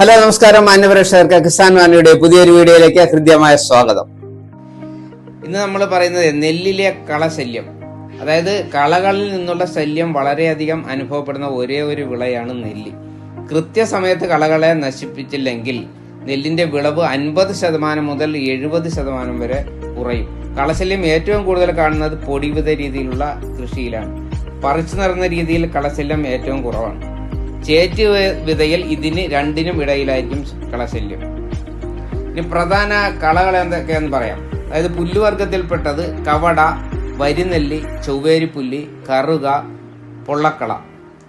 Hello നമസ്കാരം മാന്യപ്രേക്ഷകർക്ക് കിസാൻ വാണിയുടെ പുതിയൊരു വീഡിയോയിലേക്ക് ഹൃദ്യമായ സ്വാഗതം. ഇന്ന് നമ്മൾ പറയുന്നത് നെല്ലിലെ കളശല്യം, അതായത് കളകളിൽ നിന്നുള്ള ശല്യം വളരെയധികം അനുഭവപ്പെടുന്ന ഒരേ ഒരു വിളയാണ് നെല്ല്. കൃത്യസമയത്ത് കളകളെ നശിപ്പിച്ചില്ലെങ്കിൽ നെല്ലിന്റെ വിളവ് 50% മുതൽ 70% വരെ കുറയും. കളശല്യം ഏറ്റവും കൂടുതൽ കാണുന്നത് പൊടിവിത രീതിയിലുള്ള കൃഷിയിലാണ്. പറിച്ചു നിറഞ്ഞ രീതിയിൽ കളശല്യം ഏറ്റവും കുറവാണ്. ചേറ്റ് വിതയിൽ ഇതിന് രണ്ടിനും ഇടയിലായിരിക്കും കളശല്യം. ഇനി പ്രധാന കളകൾ എന്തൊക്കെയാന്ന് പറയാം. അതായത് പുല്ലുവർഗത്തിൽപ്പെട്ടത് കവട, വരിനെല്ലി, ചൊവ്വേരിപ്പുല്ല്, കറുക, പൊള്ളക്കള.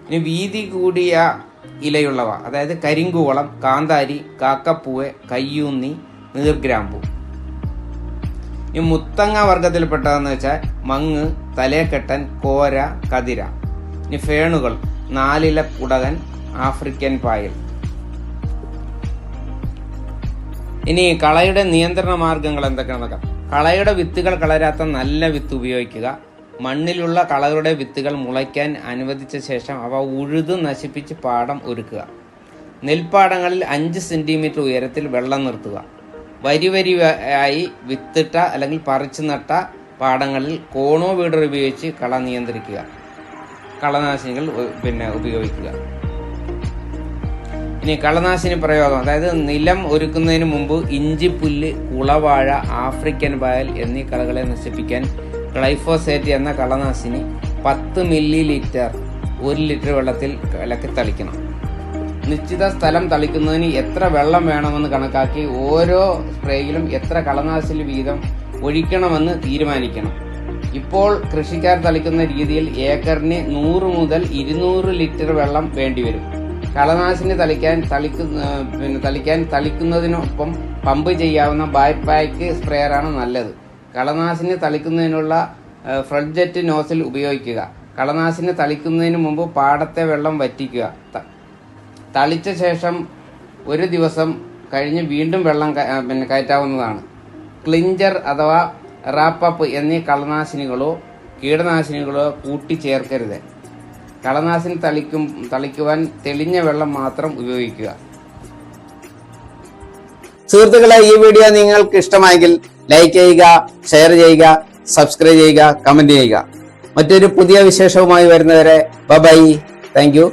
ഇനി വീതി കൂടിയ ഇലയുള്ളവ, അതായത് കരിങ്കൂവളം, കാന്താരി, കാക്കപ്പൂവ്, കയ്യൂന്നി, നീർഗ്രാമ്പു. ഇനി മുത്തങ്ങ വർഗത്തിൽപ്പെട്ടതെന്ന് വെച്ചാൽ മങ്ങ്, തലേക്കെട്ടൻ, കോര, കതിര. ഇനി ഫേണുകൾ, നാലില കുടകൻ, ആഫ്രിക്കൻ പായൽ. ഇനി കളയുടെ നിയന്ത്രണ മാർഗങ്ങൾ എന്തൊക്കെയാണെന്നൊക്കെ. കളയുടെ വിത്തുകൾ കളരാത്ത നല്ല വിത്ത് ഉപയോഗിക്കുക. മണ്ണിലുള്ള കളകളുടെ വിത്തുകൾ മുളയ്ക്കാൻ അനുവദിച്ച ശേഷം അവ ഉഴുതു നശിപ്പിച്ച് പാടം ഒരുക്കുക. നെൽപ്പാടങ്ങളിൽ 5 സെന്റിമീറ്റർ ഉയരത്തിൽ വെള്ളം നിർത്തുക. വരിവരിയായി വിത്തിട്ട അല്ലെങ്കിൽ പറിച്ചു നട്ട പാടങ്ങളിൽ കോണോ വീഡർ ഉപയോഗിച്ച് കള നിയന്ത്രിക്കുക. കളനാശിനികൾ ഉപയോഗിക്കുക. ഇനി കളനാശിനി പ്രയോഗം, അതായത് നിലം ഒരുക്കുന്നതിന് മുമ്പ് ഇഞ്ചിപ്പുല്ല്, കുളവാഴ, ആഫ്രിക്കൻ പായൽ എന്നീ കളകളെ നശിപ്പിക്കാൻ ഗ്ലൈഫോസേറ്റ് എന്ന കളനാശിനി 10 മില്ലി ലിറ്റർ 1 ലിറ്റർ വെള്ളത്തിൽ കലക്കി തളിക്കണം. നിശ്ചിത സ്ഥലം തളിക്കുന്നതിന് എത്ര വെള്ളം വേണമെന്ന് കണക്കാക്കി ഓരോ സ്പ്രേയിലും എത്ര കളനാശിനി വീതം ഒഴിക്കണമെന്ന് തീരുമാനിക്കണം. ഇപ്പോൾ കൃഷിക്കാർ തളിക്കുന്ന രീതിയിൽ ഏക്കറിന് 100 മുതൽ 200 ലിറ്റർ വെള്ളം വേണ്ടിവരും. കളനാശിനി തളിക്കാൻ തളിക്കുന്നതിനൊപ്പം പമ്പ് ചെയ്യാവുന്ന ബാക്ക് സ്പ്രേയറാണ് നല്ലത്. കളനാശിനി തളിക്കുന്നതിനുള്ള ഫ്ലഡ്ജെറ്റ് നോസിൽ ഉപയോഗിക്കുക. കളനാശിനി തളിക്കുന്നതിന് മുമ്പ് പാടത്തെ വെള്ളം വറ്റിക്കുക. തളിച്ച ശേഷം ഒരു ദിവസം കഴിഞ്ഞ് വീണ്ടും വെള്ളം കയറ്റാവുന്നതാണ്. ക്ലിഞ്ചർ അഥവാ റാപ്പപ്പ് എന്നീ കളനാശിനികളോ കീടനാശിനികളോ കൂട്ടിച്ചേർക്കരുത്. കളനാശിനി തളിക്കുവാൻ തെളിഞ്ഞ വെള്ളം മാത്രം ഉപയോഗിക്കുക. സുഹൃത്തുക്കളെ, ഈ വീഡിയോ നിങ്ങൾക്ക് ഇഷ്ടമായെങ്കിൽ ലൈക്ക് ചെയ്യുക, ഷെയർ ചെയ്യുക, സബ്സ്ക്രൈബ് ചെയ്യുക, കമന്റ് ചെയ്യുക. മറ്റൊരു പുതിയ വിശേഷവുമായി വരുന്നവരെ ബൈ. Thank you.